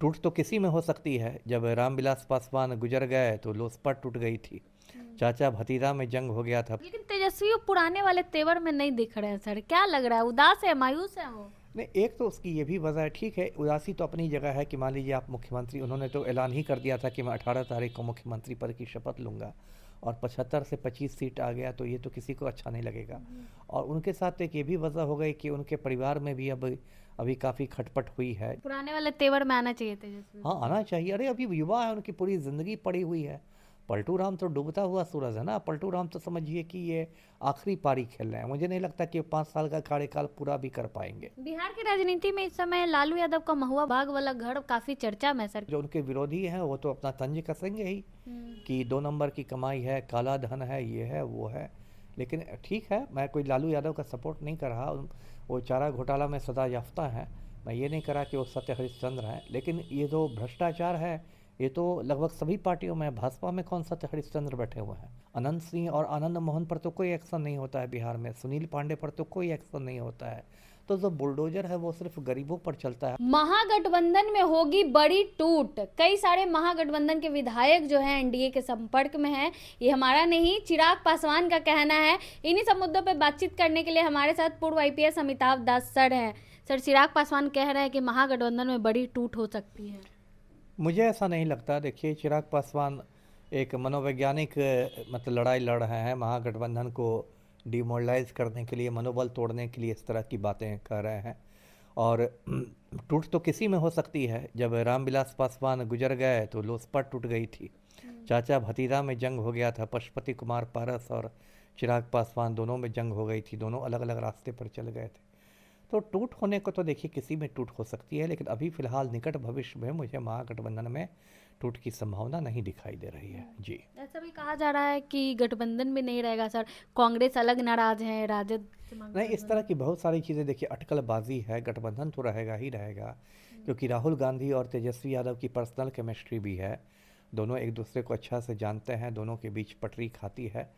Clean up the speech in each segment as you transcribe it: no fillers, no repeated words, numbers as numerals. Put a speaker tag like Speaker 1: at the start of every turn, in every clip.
Speaker 1: टूट तो किसी में हो सकती है। जब रामविलास पासवान गुजर गए तो लोजपा टूट गई थी। चाचा भतीजा में जंग हो गया था।
Speaker 2: लेकिन तेजस्वी वो पुराने वाले तेवर में नहीं दिख रहे हैं सर। क्या लग रहा है, उदास है, मायूस है वो?
Speaker 1: नहीं, एक तो उसकी ये भी वजह है, ठीक है, उदासी तो अपनी जगह है कि मान लीजिए आप मुख्यमंत्री, उन्होंने तो ऐलान ही कर दिया था कि मैं 18 तारीख को मुख्यमंत्री पद की शपथ लूँगा और 75 से 25 सीट आ गया, तो ये तो किसी को अच्छा नहीं लगेगा। और उनके साथ एक ये भी वजह हो गई कि उनके परिवार में भी अब अभी काफ़ी खटपट हुई है।
Speaker 2: पुराने वाले तेवर में आना चाहिए तेजस्वी
Speaker 1: हाँ,
Speaker 2: को।
Speaker 1: आना चाहिए। अरे अभी युवा है, उनकी पूरी ज़िंदगी पड़ी हुई है। पलटू राम तो डूबता हुआ सूरज है ना। पलटू राम तो समझिए कि ये आखिरी पारी खेल रहे हैं। मुझे नहीं लगता कि 5 साल का कार्यकाल पूरा भी कर पाएंगे।
Speaker 2: बिहार की राजनीति में इस समय लालू यादव का महुआ बाग वाला घर काफी चर्चा में है सर।
Speaker 1: जो उनके विरोधी हैं वो तो अपना तंज कसेंगे ही कि 2 नंबर की कमाई है, काला धन है, ये है वो है। लेकिन ठीक है, मैं कोई लालू यादव का सपोर्ट नहीं कर रहा। वो चारा घोटाला में सदा याफ्ता हैं। मैं ये नहीं करा कि वो सत्य हरिश्चंद्र हैं, लेकिन ये जो भ्रष्टाचार है ये तो लगभग सभी पार्टियों में है। भाजपा में कौन सत्य हरिश्चंद्र बैठे हुए हैं? अनंत सिंह और आनंद मोहन पर तो कोई एक्शन नहीं होता है बिहार में। सुनील पांडे पर तो कोई एक्शन नहीं होता है। तो जो बुलडोजर है वो सिर्फ गरीबों पर चलता है।
Speaker 2: महागठबंधन में होगी बड़ी टूट। कई सारे महागठबंधन के विधायक जो हैं एनडीए के संपर्क में हैं। ये हमारा नहीं, चिराग पासवान का कहना है। इन्हीं सब मुद्दों पे बातचीत करने के लिए हमारे साथ पूर्व आईपीएस अमिताभ दास सर हैं। सर, चिराग पासवान कह रहे हैं कि महागठबंधन में बड़ी टूट हो सकती है।
Speaker 1: मुझे ऐसा नहीं लगता। देखिए, चिराग पासवान एक मनोवैज्ञानिक मतलब लड़ाई लड़ रहे हैं। महागठबंधन को डिमोरलाइज करने के लिए, मनोबल तोड़ने के लिए इस तरह की बातें कर रहे हैं। और टूट तो किसी में हो सकती है। जब रामविलास पासवान गुजर गए तो लोजपा टूट गई थी। चाचा भतीजा में जंग हो गया था। पशुपति कुमार पारस और चिराग पासवान दोनों में जंग हो गई थी। दोनों अलग अलग रास्ते पर चल गए थे। तो टूट होने को तो देखिए किसी में टूट हो सकती है, लेकिन अभी फिलहाल निकट भविष्य में मुझे महागठबंधन में टूट की संभावना नहीं दिखाई दे रही है जी।
Speaker 2: ऐसा भी कहा जा रहा है कि गठबंधन भी नहीं रहेगा सर। कांग्रेस अलग नाराज है, राजद से मांग
Speaker 1: नहीं,
Speaker 2: कर
Speaker 1: इस तरह
Speaker 2: अलग।
Speaker 1: की बहुत सारी चीज़ें देखिए अटकलबाजी है। गठबंधन तो रहेगा ही रहेगा, क्योंकि राहुल गांधी और तेजस्वी यादव की पर्सनल केमिस्ट्री भी है। दोनों एक दूसरे को अच्छा से जानते हैं, दोनों के बीच पटरी खाती है।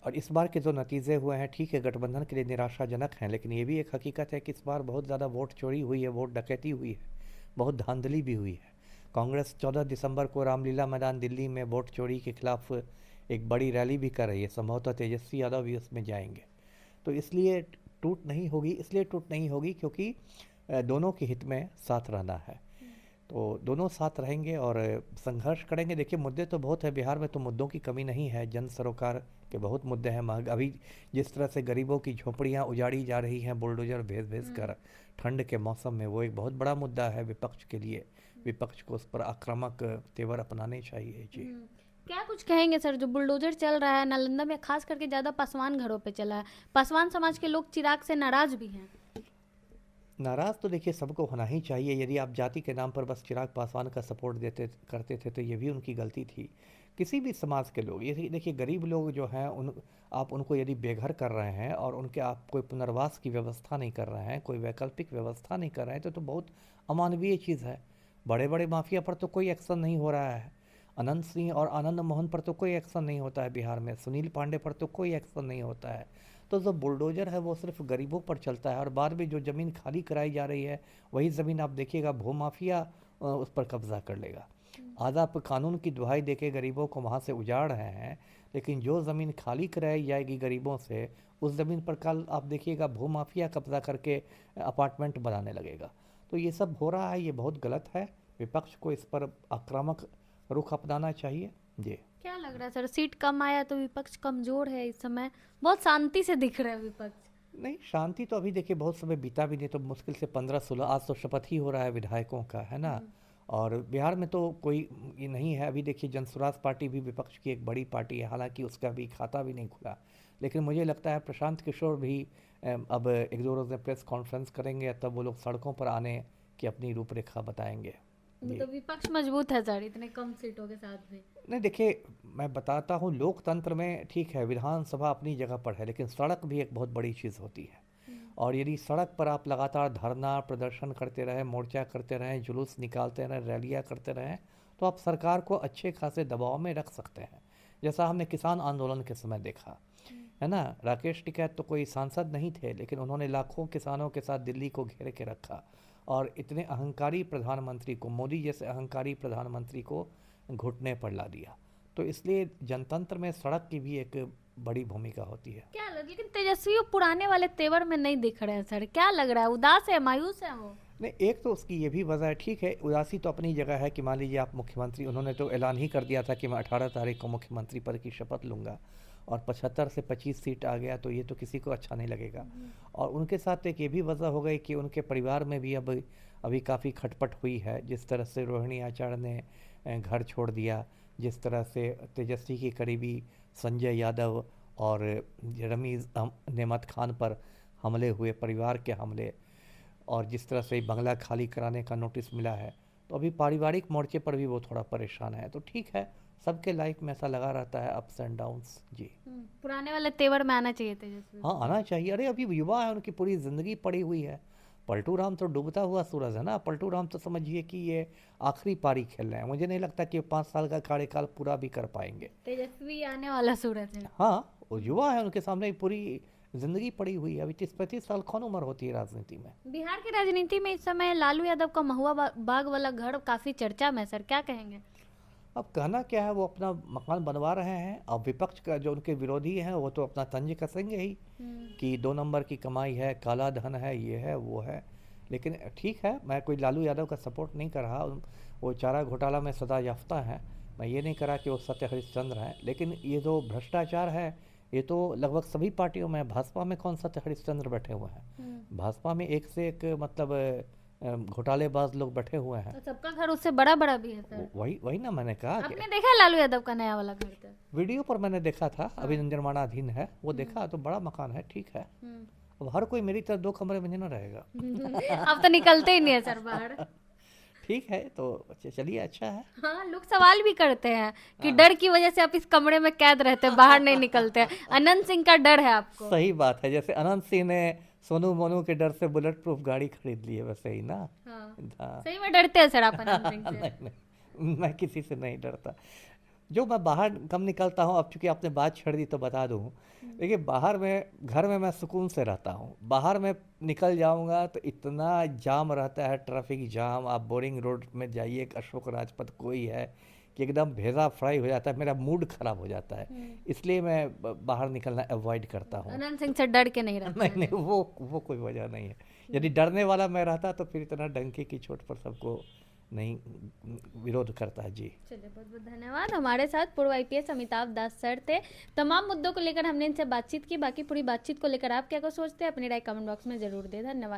Speaker 1: और इस बार के जो नतीजे हुए हैं, ठीक है, गठबंधन के लिए निराशाजनक हैं, लेकिन ये भी एक हकीकत है कि इस बार बहुत ज़्यादा वोट चोरी हुई है, वोट डकैती हुई है, बहुत धांधली भी हुई है। कांग्रेस 14 दिसंबर को रामलीला मैदान दिल्ली में वोट चोरी के खिलाफ एक बड़ी रैली भी कर रही है। संभवतः तेजस्वी यादव भी उसमें जाएंगे। तो इसलिए टूट नहीं होगी। इसलिए टूट नहीं होगी क्योंकि दोनों के हित में साथ रहना है। तो दोनों साथ रहेंगे और संघर्ष करेंगे। देखिए, मुद्दे तो बहुत है बिहार में, तो मुद्दों की कमी नहीं है। जन सरोकार के बहुत मुद्दे हैं। अभी जिस तरह से गरीबों की झोपड़ियां उजाड़ी जा रही हैं बुलडोजर भेज भेज कर ठंड के मौसम में, वो एक बहुत बड़ा मुद्दा है विपक्ष के लिए। विपक्ष को उस पर आक्रामक तेवर अपनाने चाहिए जी।
Speaker 2: क्या कुछ कहेंगे सर, जो बुलडोजर चल रहा है नालंदा में, खास करके ज्यादा पासवान घरों पे चला है। पासवान समाज के लोग चिराग से नाराज भी हैं।
Speaker 1: नाराज़ तो देखिए सबको होना ही चाहिए। यदि आप जाति के नाम पर बस चिराग पासवान का सपोर्ट देते करते थे तो ये भी उनकी गलती थी। किसी भी समाज के लोग, ये देखिए गरीब लोग जो हैं, उन आप उनको यदि बेघर कर रहे हैं और उनके आप कोई पुनर्वास की व्यवस्था नहीं कर रहे हैं, कोई वैकल्पिक व्यवस्था नहीं कर रहे हैं, तो बहुत अमानवीय चीज़ है। बड़े बड़े माफिया पर तो कोई एक्शन नहीं हो रहा है। अनंत सिंह और आनंद मोहन पर तो कोई एक्शन नहीं होता है बिहार में। सुनील पांडे पर तो कोई एक्शन नहीं होता है। तो जो बुलडोजर है वो सिर्फ गरीबों पर चलता है। और बाद में जो ज़मीन खाली कराई जा रही है, वही ज़मीन आप देखिएगा भूमाफिया उस पर कब्जा कर लेगा। आज आप कानून की दुहाई देके गरीबों को वहाँ से उजाड़ रहे हैं, लेकिन जो ज़मीन खाली कराई जाएगी गरीबों से, उस ज़मीन पर कल आप देखिएगा भूमाफिया कब्जा करके अपार्टमेंट बनाने लगेगा। तो ये सब हो रहा है, ये बहुत गलत है। विपक्ष को इस पर आक्रामक रुख अपनाना चाहिए जी।
Speaker 2: क्या लग रहा है सर, सीट कम आया तो विपक्ष कमजोर है इस समय? बहुत शांति से दिख रहा है विपक्ष।
Speaker 1: नहीं, शांति तो अभी देखिए बहुत समय बीता भी नहीं, तो मुश्किल से 15-16, आज तो शपथ ही हो रहा है विधायकों का, है ना। और बिहार में तो कोई ये नहीं है। अभी देखिए जनसुराज पार्टी भी विपक्ष की एक बड़ी पार्टी है, हालांकि उसका भी खाता भी नहीं खुला। लेकिन मुझे लगता है प्रशांत किशोर भी अब एक दो रोज़ में प्रेस कॉन्फ्रेंस करेंगे, तब वो लोग सड़कों पर आने की अपनी रूपरेखा बताएंगे जी।
Speaker 2: तो विपक्ष मजबूत है सर, इतने कम सीटों के साथ भी।
Speaker 1: नहीं, देखिए मैं बताता हूँ, लोकतंत्र में ठीक है विधानसभा अपनी जगह पर है, लेकिन सड़क भी एक बहुत बड़ी चीज़ होती है। और यदि सड़क पर आप लगातार धरना प्रदर्शन करते रहें, मोर्चा करते रहें, जुलूस निकालते रहें, रैलियाँ करते रहें, तो आप सरकार को अच्छे खासे दबाव में रख सकते हैं। जैसा हमने किसान आंदोलन के समय देखा, है ना। राकेश टिकैत तो कोई सांसद नहीं थे, लेकिन उन्होंने लाखों किसानों के साथ दिल्ली को घेर के रखा और इतने अहंकारी प्रधानमंत्री को, मोदी जैसे अहंकारी प्रधानमंत्री को घुटने पर ला दिया। तो इसलिए जनतंत्र में सड़क की भी एक बड़ी भूमिका होती है।
Speaker 2: क्या लेकिन तेजस्वी वो पुराने वाले तेवर में नहीं दिख रहे हैं सर, क्या लग रहा है, उदास है, मायूस है वो?
Speaker 1: नहीं, एक तो उसकी ये भी वजह है, ठीक है उदासी तो अपनी जगह है कि मान लीजिए आप मुख्यमंत्री, उन्होंने तो ऐलान ही कर दिया था कि मैं 18 तारीख को मुख्यमंत्री पद की शपथ लूँगा और 75 से 25 सीट आ गया, तो ये तो किसी को अच्छा नहीं लगेगा। और उनके साथ एक ये भी वजह हो गई कि उनके परिवार में भी अभी काफ़ी खटपट हुई है। जिस तरह से रोहिणी आचार्य ने घर छोड़ दिया, जिस तरह से तेजस्वी के करीबी संजय यादव और रमीज़ नेमत खान पर हमले हुए, परिवार के हमले, और जिस तरह से बंगला खाली कराने का नोटिस मिला है, तो अभी पारिवारिक मोर्चे पर भी वो थोड़ा परेशान है। तो ठीक है, सबके लाइफ में ऐसा लगा रहता है, अप्स एंड डाउन्स जी।
Speaker 2: पुराने वाले तेवर में आना चाहिए तेजस्वी।
Speaker 1: हाँ, आना चाहिए। अरे अभी युवा है, उनकी पूरी ज़िंदगी पड़ी हुई है। पलटू राम तो डूबता हुआ सूरज है ना। पलटू राम तो समझिए कि ये आखिरी पारी खेल रहे हैं। मुझे नहीं लगता कि 5 साल का कार्यकाल पूरा भी कर पाएंगे।
Speaker 2: तेजस्वी आने वाला सूरज है।
Speaker 1: हाँ, वो युवा है, उनके सामने पूरी जिंदगी पड़ी हुई है। अभी 30-35 साल कौन उम्र होती है राजनीति में।
Speaker 2: बिहार की राजनीति में इस समय लालू यादव का महुआ बाग वाला घर काफी चर्चा में है सर, क्या कहेंगे?
Speaker 1: अब कहना क्या है, वो अपना मकान बनवा रहे हैं। अब विपक्ष का जो उनके विरोधी हैं वो तो अपना तंज कसेंगे ही कि 2 नंबर की कमाई है, काला धन है, ये है वो है। लेकिन ठीक है, मैं कोई लालू यादव का सपोर्ट नहीं कर रहा। वो चारा घोटाला में सदा याफ्ता हैं। मैं ये नहीं करा कि वो सत्य हरिश्चंद्र हैं, लेकिन ये जो भ्रष्टाचार है ये तो लगभग सभी पार्टियों में। भाजपा में कौन सत्य हरिश्चंद्र बैठे हुए हैं? भाजपा में एक से एक मतलब घोटालेबाज लोग बैठे हुए हैं।
Speaker 2: तो सबका घर उससे बड़ा बड़ा भी है सर।
Speaker 1: वही ना मैंने कहा कि
Speaker 2: आपने देखा लालू यादव का नया वाला घर? तो
Speaker 1: वीडियो पर मैंने देखा था, अभी निर्माणाधीन है। वो देखा तो बड़ा मकान है, ठीक है। अब हर कोई मेरी तरह 2 कमरे में नहीं ना रहेगा।
Speaker 2: अब तो निकलते ही नहीं है सर बाहर।
Speaker 1: ठीक है, तो चलिए, अच्छा है।
Speaker 2: हाँ, लोग सवाल भी करते हैं कि डर की वजह से आप इस कमरे में कैद रहते हैं, बाहर नहीं निकलते हैं। अनंत सिंह का डर है आपको?
Speaker 1: सही बात है, जैसे अनंत सिंह ने सोनू मोनू के डर से बुलेट प्रूफ गाड़ी खरीद ली है, वैसे ही ना।
Speaker 2: हाँ।
Speaker 1: हाँ।
Speaker 2: सही में डरते हैं सर आप अनंत सिंह से?
Speaker 1: नहीं, मैं किसी से नहीं डरता। जो मैं बाहर कम निकलता हूँ, अब चूंकि आपने बात छेड़ दी तो बता दूँ। देखिए, बाहर में, घर में मैं सुकून से रहता हूँ। बाहर में निकल जाऊँगा तो इतना जाम रहता है, ट्रैफिक जाम। आप बोरिंग रोड में जाइए, अशोक राजपथ कोई है कि एकदम भेजा फ्राई हो जाता है, मेरा मूड खराब हो जाता है। इसलिए मैं बाहर निकलना अवॉइड करता हूँ।
Speaker 2: अनंत सिंह से डर के नहीं रहते?
Speaker 1: नहीं, वो कोई वजह नहीं है। यदि डरने वाला मैं रहता तो फिर इतना डंके की चोट पर सबको नहीं विरोध करता है जी।
Speaker 2: चलिए, बहुत बहुत धन्यवाद। हमारे साथ पूर्व IPS अमिताभ दास सर थे। तमाम मुद्दों को लेकर हमने इनसे बातचीत की। बाकी पूरी बातचीत को लेकर आप क्या सोचते हैं, अपनी राय कमेंट बॉक्स में जरूर दें। धन्यवाद।